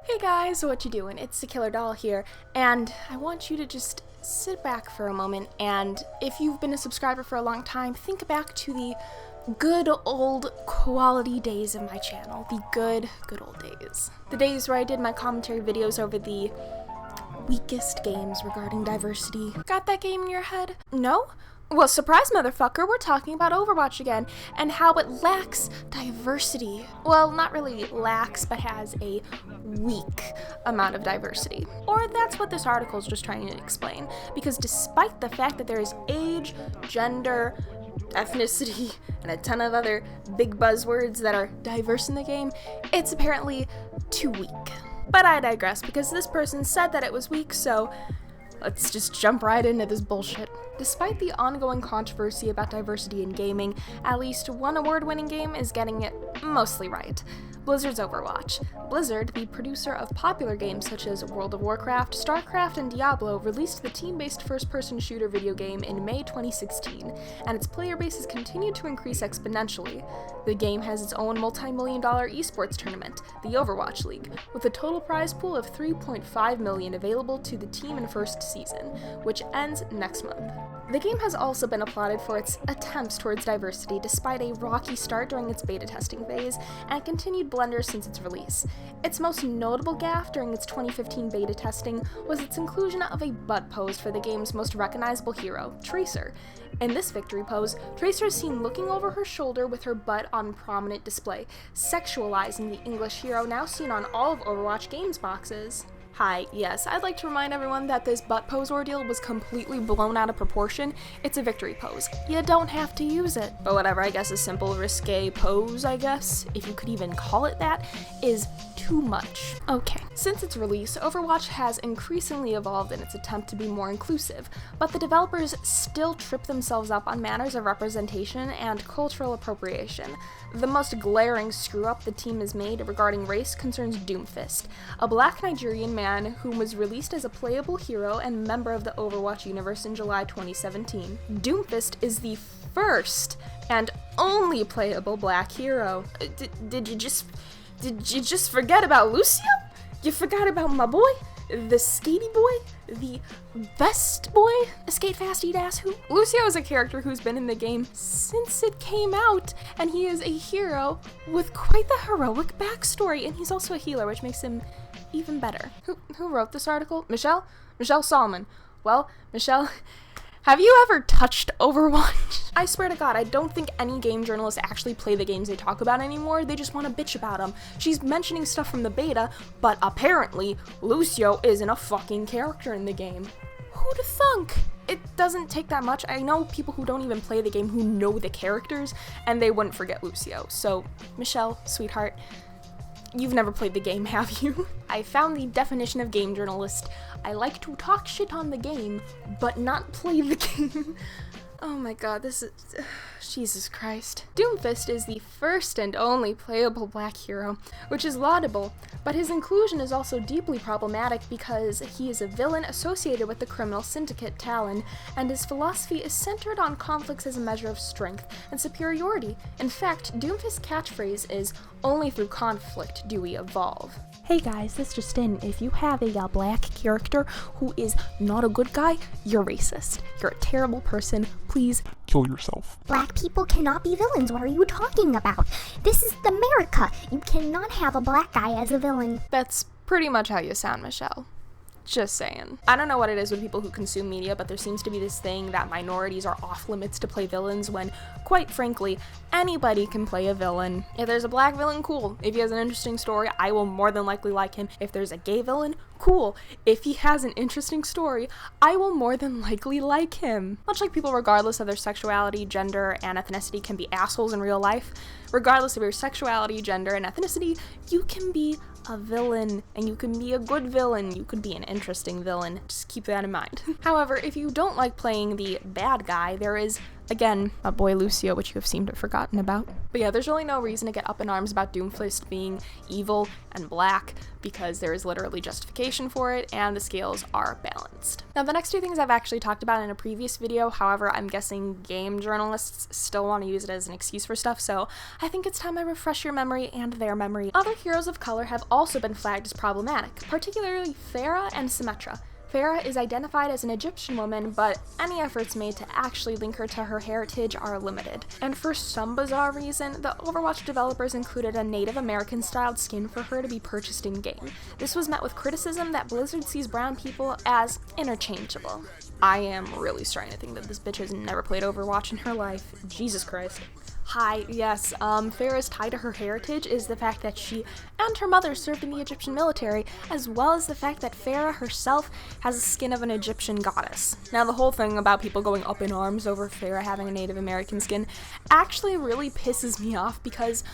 Hey guys, what you doing? It's the Killer Doll here, and I want you to just sit back for a moment, and if you've been a subscriber for a long time, think back to the good old quality days of my channel. The good old days. The days where I did my commentary videos over the weakest games regarding diversity. Got that game in your head? No? Well, surprise motherfucker, we're talking about Overwatch again, and how it lacks diversity. Well, not really lacks, but has a weak amount of diversity. Or that's what this article is just trying to explain, because despite the fact that there is age, gender, ethnicity, and a ton of other big buzzwords that are diverse in the game, it's apparently too weak. But I digress, because this person said that it was weak, so let's just jump right into this bullshit. Despite the ongoing controversy about diversity in gaming, at least one award-winning game is getting it mostly right. Blizzard's Overwatch. Blizzard, the producer of popular games such as World of Warcraft, StarCraft, and Diablo, released the team-based first-person shooter video game in May 2016, and its player base has continued to increase exponentially. The game has its own multi-million-dollar esports tournament, the Overwatch League, with a total prize pool of $3.5 million available to the team in first season, which ends next month. The game has also been applauded for its attempts towards diversity despite a rocky start during its beta testing phase and continued blunders since its release. Its most notable gaffe during its 2015 beta testing was its inclusion of a butt pose for the game's most recognizable hero, Tracer. In this victory pose, Tracer is seen looking over her shoulder with her butt on prominent display, sexualizing the English hero now seen on all of Overwatch games boxes. Hi, yes, I'd like to remind everyone that this butt pose ordeal was completely blown out of proportion. It's a victory pose. You don't have to use it. But whatever, I guess a simple risque pose, I guess, if you could even call it that, is too much. Okay. Since its release, Overwatch has increasingly evolved in its attempt to be more inclusive, but the developers still trip themselves up on matters of representation and cultural appropriation. The most glaring screw-up the team has made regarding race concerns Doomfist, a black Nigerian man who was released as a playable hero and member of the Overwatch universe in July 2017. Doomfist is the first and only playable black hero. Did you just forget about Lucio? You forgot about my boy? The skatey boy? The best boy? Skate fast, eat ass who? Lucio is a character who's been in the game since it came out, and he is a hero with quite the heroic backstory, and he's also a healer, which makes him even better. Who wrote this article? Michelle? Michelle Solomon. Well, Michelle, have you ever touched Overwatch? I swear to God, I don't think any game journalists actually play the games they talk about anymore. They just want to bitch about them. She's mentioning stuff from the beta, but apparently Lucio isn't a fucking character in the game. Who'da thunk? It doesn't take that much. I know people who don't even play the game who know the characters, and they wouldn't forget Lucio. So, Michelle, sweetheart, you've never played the game, have you? I found the definition of game journalist. I like to talk shit on the game, but not play the game. Oh my god, this is... Jesus Christ. Doomfist is the first and only playable black hero, which is laudable, but his inclusion is also deeply problematic because he is a villain associated with the criminal syndicate Talon, and his philosophy is centered on conflicts as a measure of strength and superiority. In fact, Doomfist's catchphrase is, "Only through conflict do we evolve." Hey guys, this just in. If you have a black character who is not a good guy, you're racist. You're a terrible person. Please kill yourself. Black people cannot be villains. What are you talking about? This is America. You cannot have a black guy as a villain. That's pretty much how you sound, Michelle. Just saying. I don't know what it is with people who consume media, but there seems to be this thing that minorities are off limits to play villains when, quite frankly, anybody can play a villain. If there's a black villain, cool. If he has an interesting story, I will more than likely like him. If there's a gay villain, cool. If he has an interesting story, I will more than likely like him. Much like people regardless of their sexuality, gender, and ethnicity can be assholes in real life, regardless of your sexuality, gender, and ethnicity, you can be a villain, and you can be a good villain. You could be an interesting villain. Just keep that in mind. However, if you don't like playing the bad guy, there is, again, my boy Lucio, which you have seemed to have forgotten about. But yeah, there's really no reason to get up in arms about Doomfist being evil and black, because there is literally justification for it, and the scales are balanced. midst. Now, the next two things I've actually talked about in a previous video, however, I'm guessing game journalists still want to use it as an excuse for stuff, so I think it's time I refresh your memory and their memory. Other heroes of color have also been flagged as problematic, particularly Farah and Symmetra. Farah is identified as an Egyptian woman, but any efforts made to actually link her to her heritage are limited. And for some bizarre reason, the Overwatch developers included a Native American-styled skin for her to be purchased in-game. This was met with criticism that Blizzard sees brown people as interchangeable. I am really starting to think that this bitch has never played Overwatch in her life. Jesus Christ. Hi, yes, Farah's tie to her heritage is the fact that she and her mother served in the Egyptian military, as well as the fact that Farah herself has the skin of an Egyptian goddess. Now, the whole thing about people going up in arms over Farah having a Native American skin actually really pisses me off because,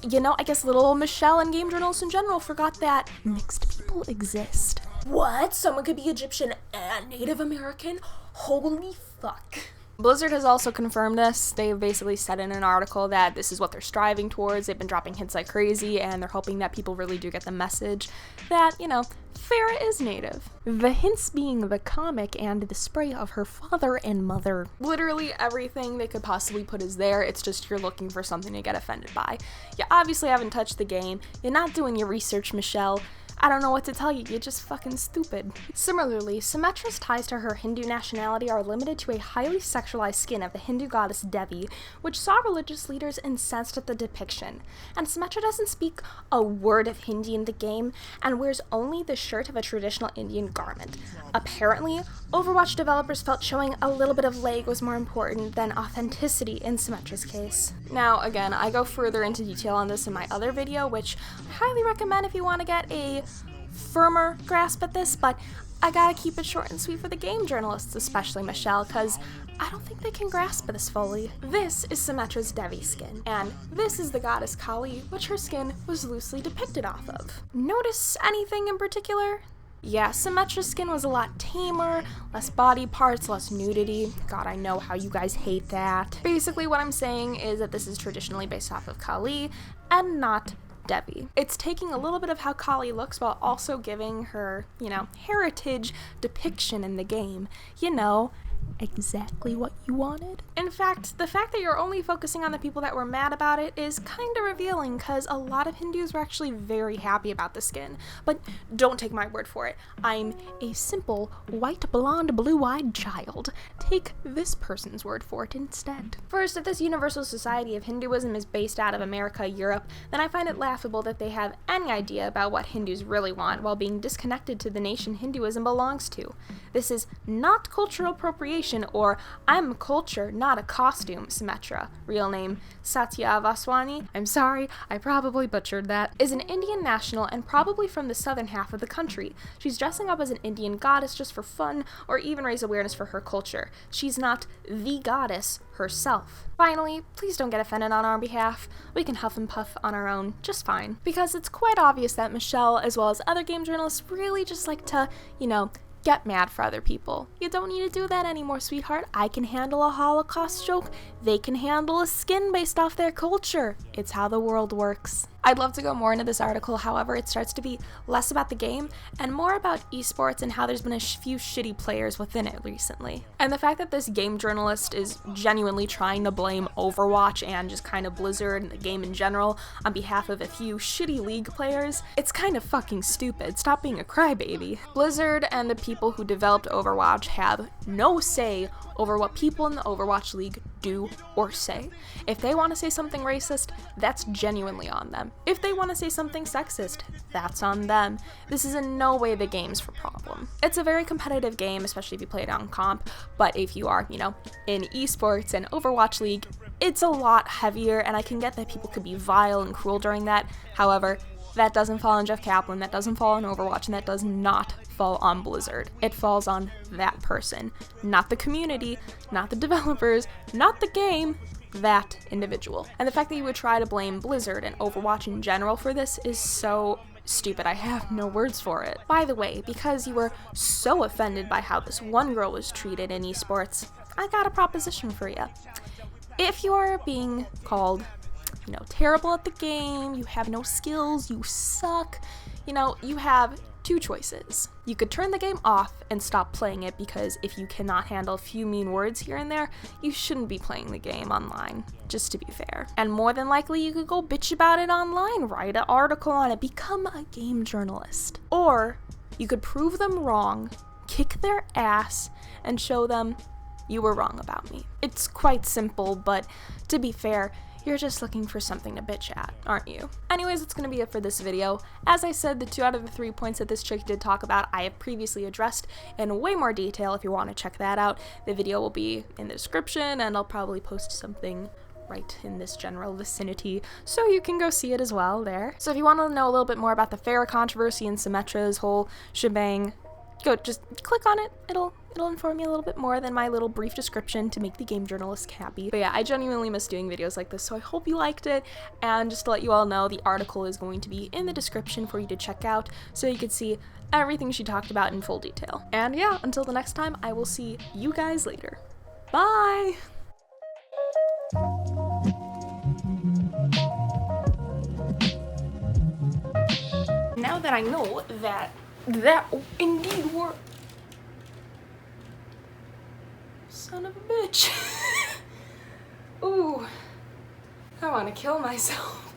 you know, I guess little old Michelle and game journalists in general forgot that mixed people exist. What? Someone could be Egyptian and Native American? Holy fuck. Blizzard has also confirmed this. They've basically said in an article that this is what they're striving towards. They've been dropping hints like crazy, and they're hoping that people really do get the message that, you know, Farah is Native. The hints being the comic and the spray of her father and mother. Literally everything they could possibly put is there. It's just you're looking for something to get offended by. You obviously haven't touched the game. You're not doing your research, Michelle. I don't know what to tell you, you're just fucking stupid. Similarly, Symmetra's ties to her Hindu nationality are limited to a highly sexualized skin of the Hindu goddess Devi, which saw religious leaders incensed at the depiction. And Symmetra doesn't speak a word of Hindi in the game, and wears only the shirt of a traditional Indian garment. Apparently, Overwatch developers felt showing a little bit of leg was more important than authenticity in Symmetra's case. Now, again, I go further into detail on this in my other video, which I highly recommend if you want to get a firmer grasp at this, but I gotta keep it short and sweet for the game journalists, especially Michelle, because I don't think they can grasp this fully. This is Symmetra's Devi skin, and this is the goddess Kali, which her skin was loosely depicted off of. Notice anything in particular? Yeah, Symmetra's skin was a lot tamer, less body parts, less nudity. God, I know how you guys hate that. Basically, what I'm saying is that this is traditionally based off of Kali, and not Devi. It's taking a little bit of how Kali looks while also giving her, you know, heritage depiction in the game. You know, exactly what you wanted. In fact, the fact that you're only focusing on the people that were mad about it is kind of revealing, because a lot of Hindus were actually very happy about the skin. But don't take my word for it. I'm a simple, white, blonde, blue-eyed child. Take this person's word for it instead. First, if this universal society of Hinduism is based out of America, Europe, then I find it laughable that they have any idea about what Hindus really want while being disconnected to the nation Hinduism belongs to. This is not cultural appropriation, or I'm culture, not a costume, Symmetra, real name Satya Vaswani, I'm sorry, I probably butchered that, is an Indian national and probably from the southern half of the country. She's dressing up as an Indian goddess just for fun, or even raise awareness for her culture. She's not the goddess herself. Finally, please don't get offended on our behalf. We can huff and puff on our own just fine. Because it's quite obvious that Michelle, as well as other game journalists, really just like to, you know, get mad for other people. You don't need to do that anymore, sweetheart. I can handle a Holocaust joke. They can handle a skin based off their culture. It's how the world works. I'd love to go more into this article, however, it starts to be less about the game and more about esports and how there's been a few shitty players within it recently. And the fact that this game journalist is genuinely trying to blame Overwatch and just kind of Blizzard and the game in general on behalf of a few shitty League players, it's kind of fucking stupid. Stop being a crybaby. Blizzard and the people who developed Overwatch have no say over what people in the Overwatch League do or say. If they want to say something racist, that's genuinely on them. If they want to say something sexist, that's on them. This is in no way the game's problem. It's a very competitive game, especially if you play it on comp, but if you are, you know, in esports and Overwatch League, it's a lot heavier, and I can get that people could be vile and cruel during that. However, that doesn't fall on Jeff Kaplan, that doesn't fall on Overwatch, and that does not fall on Blizzard. It falls on that person, not the community, not the developers, not the game, that individual. And the fact that you would try to blame Blizzard and Overwatch in general for this is so stupid. I have no words for it. By the way, because you were so offended by how this one girl was treated in esports, I got a proposition for you. If you are being called, you know, terrible at the game, you have no skills, you suck, you know, you have two choices. You could turn the game off and stop playing it, because if you cannot handle a few mean words here and there, you shouldn't be playing the game online, just to be fair. And more than likely, you could go bitch about it online, write an article on it, become a game journalist. Or you could prove them wrong, kick their ass, and show them you were wrong about me. It's quite simple, but to be fair, you're just looking for something to bitch at, aren't you? Anyways, that's gonna be it for this video. As I said, the 2 out of the 3 points that this chick did talk about, I have previously addressed in way more detail. If you want to check that out, the video will be in the description, and I'll probably post something right in this general vicinity, so you can go see it as well there. So if you want to know a little bit more about the Pharah controversy and Symmetra's whole shebang, go just click on it. It'll inform you a little bit more than my little brief description to make the game journalist happy. But yeah, I genuinely miss doing videos like this, so I hope you liked it. And just to let you all know, the article is going to be in the description for you to check out, so you can see everything she talked about in full detail. And yeah, until the next time, I will see you guys later. Bye! Now that I know that indeed worked. Son of a bitch. Ooh, I want to kill myself.